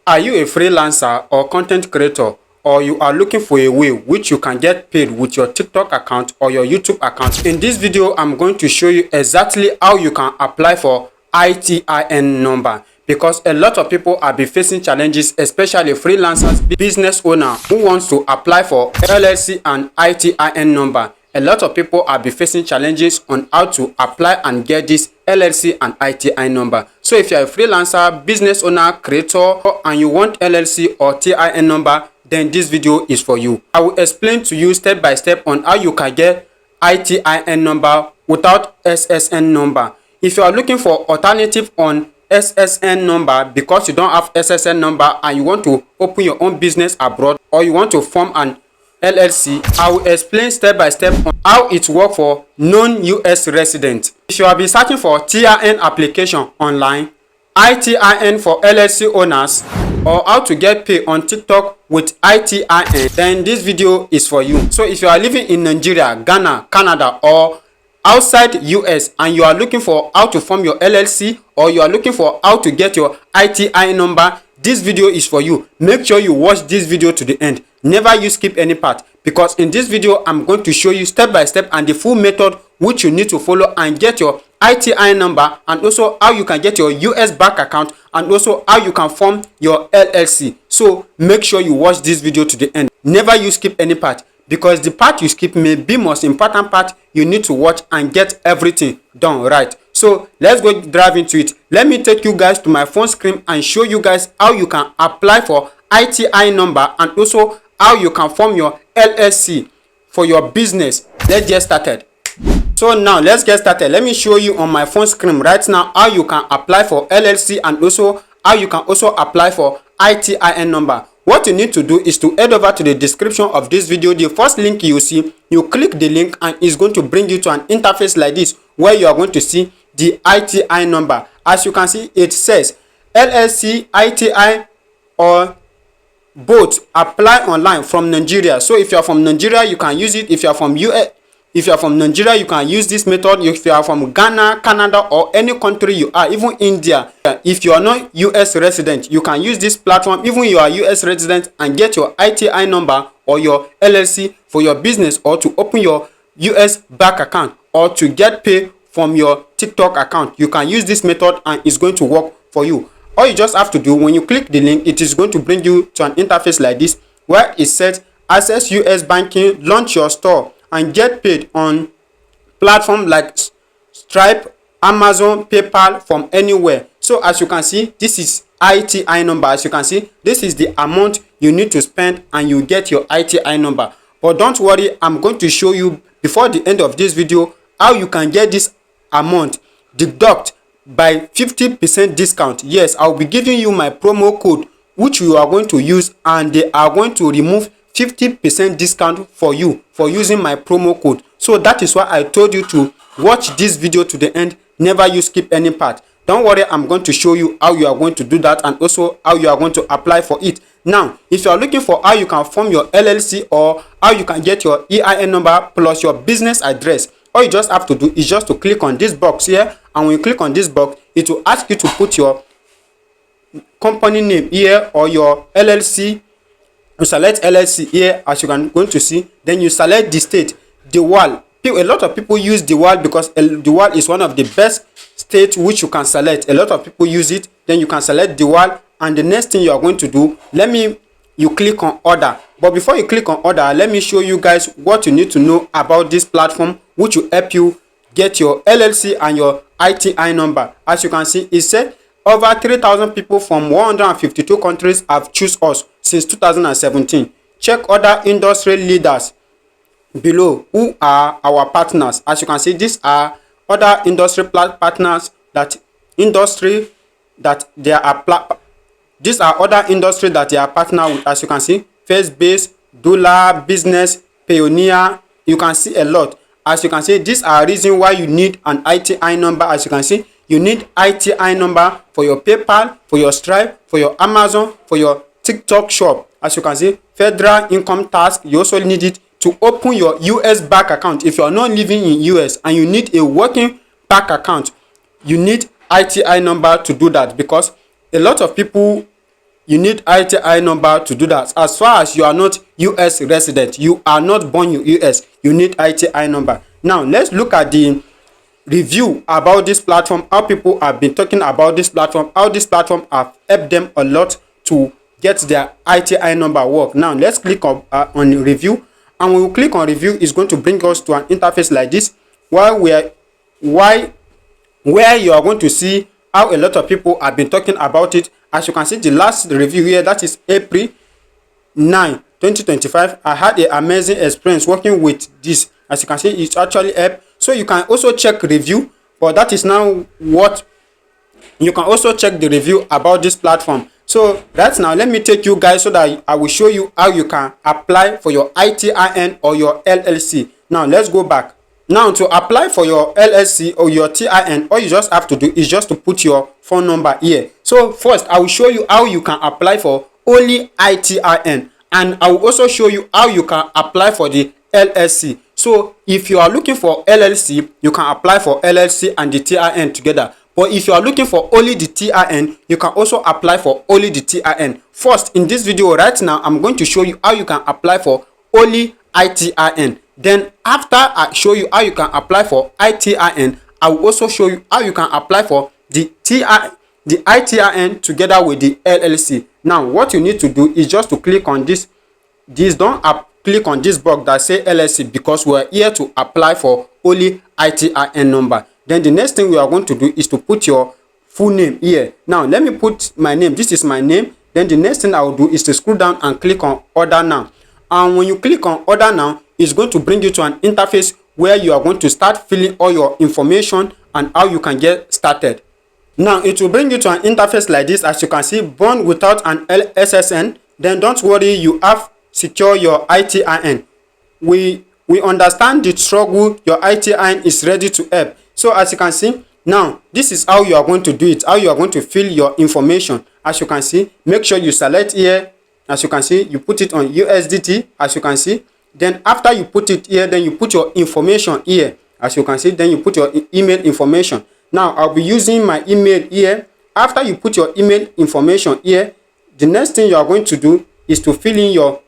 Are you a freelancer or content creator, or you are looking for a way which you can get paid with your TikTok account or your YouTube account? In this video, I'm going to show you exactly how you can apply for ITIN number, because a lot of people are facing challenges, especially freelancers, business owner who wants to apply for LLC and ITIN number. A lot of people are facing challenges on how to apply and get this LLC and ITIN number. So if you're a freelancer, business owner, creator, and you want LLC or TIN number, then this video is for you. I will explain to you step by step on how you can get ITIN number without SSN number. If you are looking for alternative on SSN number because you don't have SSN number and you want to open your own business abroad, or you want to form an LLC, I will explain step by step on how it works for non-US residents. If you have been searching for TIN application online, ITIN for LLC owners, or how to get paid on TikTok with ITIN, then this video is for you. So if you are living in Nigeria, Ghana, Canada, or outside US and you are looking for how to form your LLC, or you are looking for how to get your ITIN number, this video is for you. Make sure you watch this video to the end. Never you skip any part, because in this video I'm going to show you step by step and the full method which you need to follow and get your ITIN number, and also how you can get your US bank account, and also how you can form your LLC. So make sure you watch this video to the end. Never you skip any part, because the part you skip may be most important part you need to watch and get everything done right. So let's go dive into it. Let me take you guys to my phone screen and show you guys how you can apply for ITIN number, and also how you can form your LLC for your business. Let's get started. So now let's get started. Let me show you on my phone screen right now how you can apply for LLC, and also how you can also apply for ITIN number. What you need to do is to head over to the description of this video. The first link you see, you click the link and it's going to bring you to an interface like this, where you are going to see the ITIN number. As you can see, it says LLC, ITIN, or both apply online from Nigeria. So if you are from Nigeria, you can use it. If you are from US, if you are from Nigeria, you can use this method. If you are from Ghana, Canada, or any country you are, even India, if you are not US resident, you can use this platform. Even you are US resident, and get your ITIN number or your LLC for your business, or to open your US bank account, or to get paid from your TikTok account. You can use this method and it's going to work for you. All you just have to do, when you click the link, it is going to bring you to an interface like this, where it says access US banking, launch your store, and get paid on platforms like Stripe, Amazon, PayPal, from anywhere. So as you can see, this is ITIN number. As you can see, this is the amount you need to spend and you get your ITIN number. But don't worry, I'm going to show you before the end of this video how you can get this amount deduct by 50% discount. Yes, I'll be giving you my promo code which you are going to use, and they are going to remove 50% discount for you for using my promo code. So that is why I told you to watch this video to the end. Never you skip any part. Don't worry, I'm going to show you how you are going to do that, and also how you are going to apply for it. Now, if you are looking for how you can form your LLC, or how you can get your EIN number plus your business address, all you just have to do is just to click on this box here, and when you click on this box, it will ask you to put your company name here or your LLC. You select LLC here, as you can going to see. Then you select the state, the world. A lot of people use the world because the world is one of the best states which you can select. A lot of people use it. Then you can select the world, and the next thing you are going to do, you click on order. But before you click on order, let me show you guys what you need to know about this platform, which will help you get your LLC and your ITIN number. As you can see, it said over 3,000 people from 152 countries have chosen us since 2017. Check other industry leaders below who are our partners. As you can see, these are other industry partners these are other industry that they are partner with. As you can see, First Base, Dollar Business, Payoneer. You can see a lot. As you can see, these are reasons why you need an ITIN number. As you can see, you need ITIN number for your PayPal, for your Stripe, for your Amazon, for your TikTok shop. As you can see, federal income tax, you also need it to open your US bank account. If you are not living in US and you need a working bank account, you need ITIN number to do that, because a lot of people you need ITI number to do that. As far as you are not US resident, you are not born in US, you need ITI number. Now let's look at the review about this platform, how people have been talking about this platform, how this platform have helped them a lot to get their ITI number work. Now let's click on review, and when we click on review, it's going to bring us to an interface like this, where you are going to see how a lot of people have been talking about it. As you can see, the last review here, that is April 9, 2025. I had an amazing experience working with this. As you can see, it's actually helped. So you can also check review, but that is now what you can also check the review about this platform. So right now, let me take you guys so that I will show you how you can apply for your ITIN or your LLC. Now let's go back. Now to apply for your LLC or your TIN, all you just have to do is just to put your phone number here. So first, I will show you how you can apply for only ITIN, and I will also show you how you can apply for the LLC. So if you are looking for LLC, you can apply for LLC and the TIN together. But if you are looking for only the TIN, you can also apply for only the TIN. First, in this video right now, I'm going to show you how you can apply for only ITIN. Then after I show you how you can apply for ITIN, I will also show you how you can apply for the ITIN together with the LLC. Now what you need to do is just to click on this. Click on this box that say LLC, because we are here to apply for only ITIN number. Then the next thing we are going to do is to put your full name here. Now let me put my name. This is my name. Then the next thing I will do is to scroll down and click on order now. And when you click on order now, it's going to bring you to an interface where you are going to start filling all your information and how you can get started. Now it will bring you to an interface like this. As you can see, born without an SSN. Then don't worry, you have secure your ITIN. We understand the struggle. Your ITIN is ready to help. So as you can see, now this is how you are going to do it, how you are going to fill your information. As you can see, make sure you select here. As you can see, you put it on USDT. As you can see, then after you put it here, then you put your information here. As you can see, then you put your email information. Now I'll be using my email here. After you put your email information here, the next thing you are going to do is to fill in your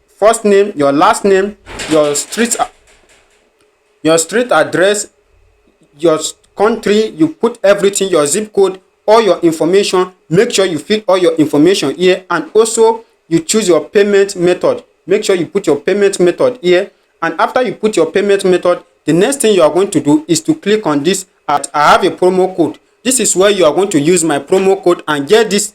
first name, your last name, your street address, your country. You put everything, your zip code, all your information. Make sure you fill all your information here, and also you choose your payment method. Make sure you put your payment method here, and after you put your payment method, the next thing you are going to do is to click on this. I have a promo code. This is where you are going to use my promo code and get this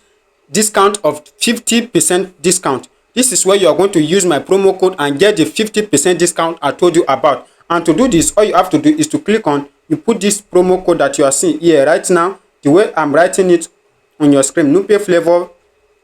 discount of 50% discount. This is where you are going to use my promo code and get the 50% discount I told you about. And to do this, all you have to do is to click on, you put this promo code that you are seeing here right now, the way I'm writing it on your screen, Nupe Flavor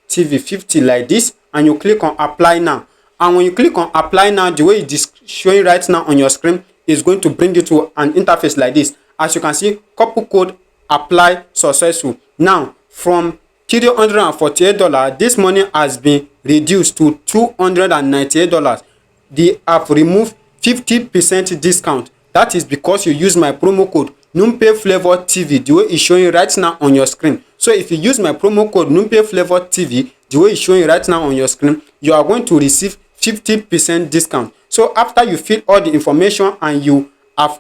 TV 50, like this, and you click on apply now. And when you click on apply now, the way it is showing right now on your screen is going to bring you to an interface like this. As you can see, couple code apply successful. Now from $348, this money has been reduced to $298. They have removed 50% discount. That is because you use my promo code Nupe Flavor TV, the way it's showing right now on your screen. So if you use my promo code Nupe Flavor TV, the way it's showing right now on your screen, you are going to receive 50% discount. So after you fill all the information and you have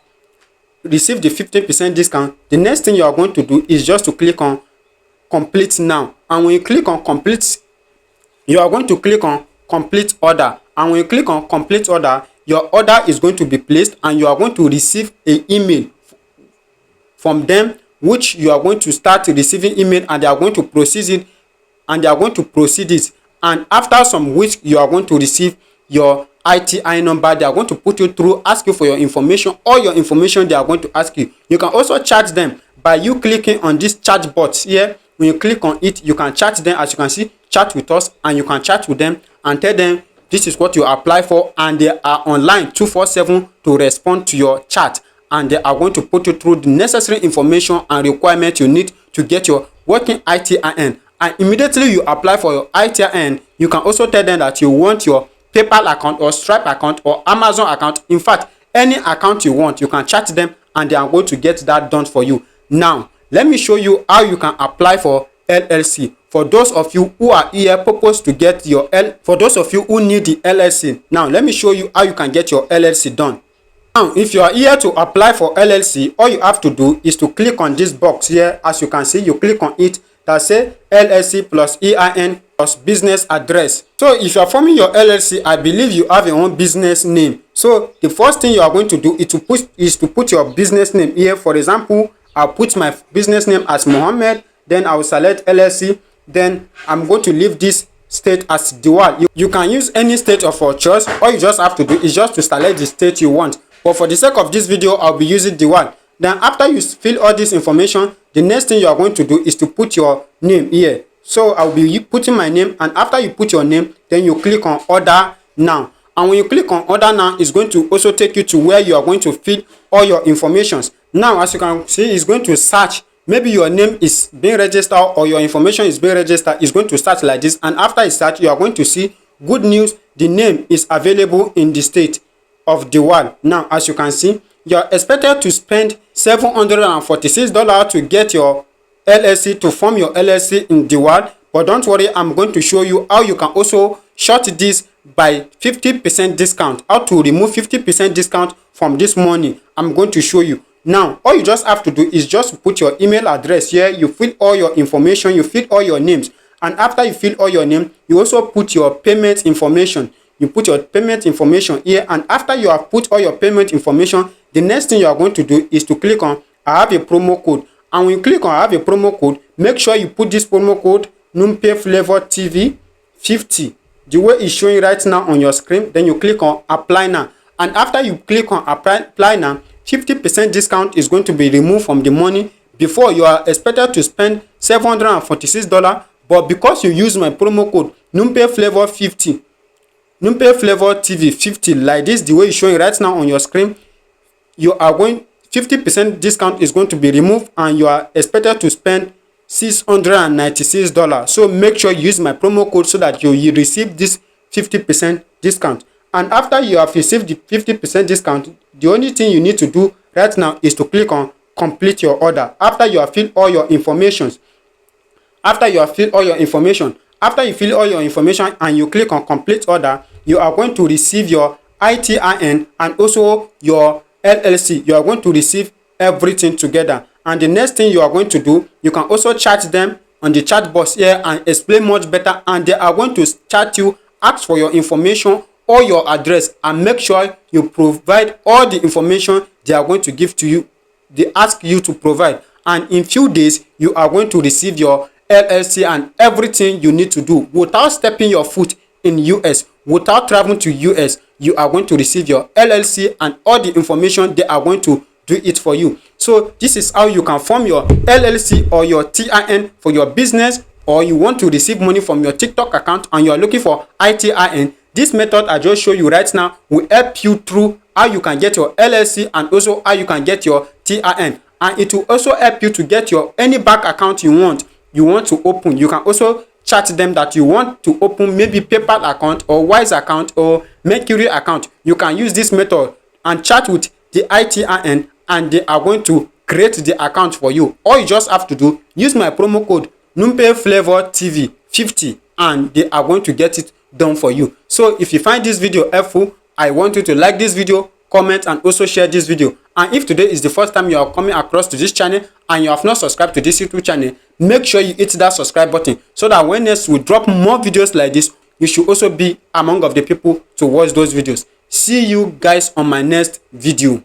received the 50% discount, the next thing you are going to do is just to click on complete now. And when you click on complete, you are going to click on complete order. And when you click on complete order, your order is going to be placed and you are going to receive an email from them, which you are going to start receiving email, and they are going to proceed it, and they are going to proceed it. And after some weeks, you are going to receive your ITI number. They are going to put you through, ask you for your information, all your information they are going to ask you. You can also chat them by you clicking on this chat box here. When you click on it, you can chat them. As you can see, chat with us, and you can chat with them and tell them this is what you apply for, and they are online 247 to respond to your chat, and they are going to put you through the necessary information and requirements you need to get your working ITIN. And immediately you apply for your ITIN, you can also tell them that you want your PayPal account or Stripe account or Amazon account. In fact, any account you want, you can chat them and they are going to get that done for you. Now let me show you how you can apply for LLC. For those of you who are here purpose to get your for those of you who need the LLC, now let me show you how you can get your LLC done. Now, if you are here to apply for LLC, all you have to do is to click on this box here. As you can see, you click on it that say LLC plus EIN plus business address. So if you are forming your LLC, I believe you have your own business name. So the first thing you are going to do is to put your business name here. For example, I'll put my business name as Mohammed, then I will select LLC, then I'm going to leave this state as Diwal. You can use any state of your choice. All you just have to do is just to select the state you want. But for the sake of this video, I'll be using Diwal. Then after you fill all this information, the next thing you are going to do is to put your name here. So I'll be putting my name, and after you put your name, then you click on order now. And when you click on order now, it's going to also take you to where you are going to fill all your informations. Now, as you can see, it's going to search. Maybe your name is being registered or your information is being registered. It's going to start like this, and after it starts, you are going to see good news. The name is available in the state of Diwal. Now, as you can see, you are expected to spend $746 to get your LLC, to form your LLC in Diwal. But don't worry, I'm going to show you how you can also short this by 50% discount. How to remove 50% discount from this money, I'm going to show you. Now, all you just have to do is just put your email address here. You fill all your information, you fill all your names. And after you fill all your name, you also put your payment information. You put your payment information here. And after you have put all your payment information, the next thing you are going to do is to click on I have a promo code. And when you click on I have a promo code, make sure you put this promo code Numpay Flavor TV 50. The way it's showing right now on your screen. Then you click on apply now. And after you click on apply now, 50% discount is going to be removed from the money. Before, you are expected to spend $746, but because you use my promo code Numpay Flavor 50, Numpay Flavor TV 50, like this, the way it's showing right now on your screen, you are going 50% discount is going to be removed, and you are expected to spend $696. So make sure you use my promo code so that you receive this 50% discount. And after you have received the 50% discount, the only thing you need to do right now is to click on complete your order. After you have filled all your information, after you fill all your information and you click on complete order, you are going to receive your ITIN and also your LLC. You are going to receive everything together. And the next thing you are going to do, you can also chat them on the chat box here and explain much better. And they are going to chat you, ask for your information or your address, and make sure you provide all the information they are going to give to you. They ask you to provide, and in few days you are going to receive your LLC and everything you need to do without stepping your foot in US, without traveling to US. You are going to receive your LLC and all the information. They are going to do it for you. So this is how you can form your LLC or your TIN for your business, or you want to receive money from your TikTok account and you are looking for ITIN. This method I just show you right now will help you through how you can get your LLC and also how you can get your TIN. And it will also help you to get your any bank account you want to open. You can also chat them that you want to open maybe PayPal account or Wise account or Mercury account. You can use this method and chat with the ITIN, and they are going to create the account for you. All you just have to do, use my promo code Numpay Flavor TV 50, and they are going to get it done for you. So if you find this video helpful, I want you to like this video, comment, and also share this video. And if today is the first time you are coming across to this channel and you have not subscribed to this YouTube channel, make sure you hit that subscribe button so that when next we drop more videos like this, you should also be among of the people to watch those videos. See you guys on my next video.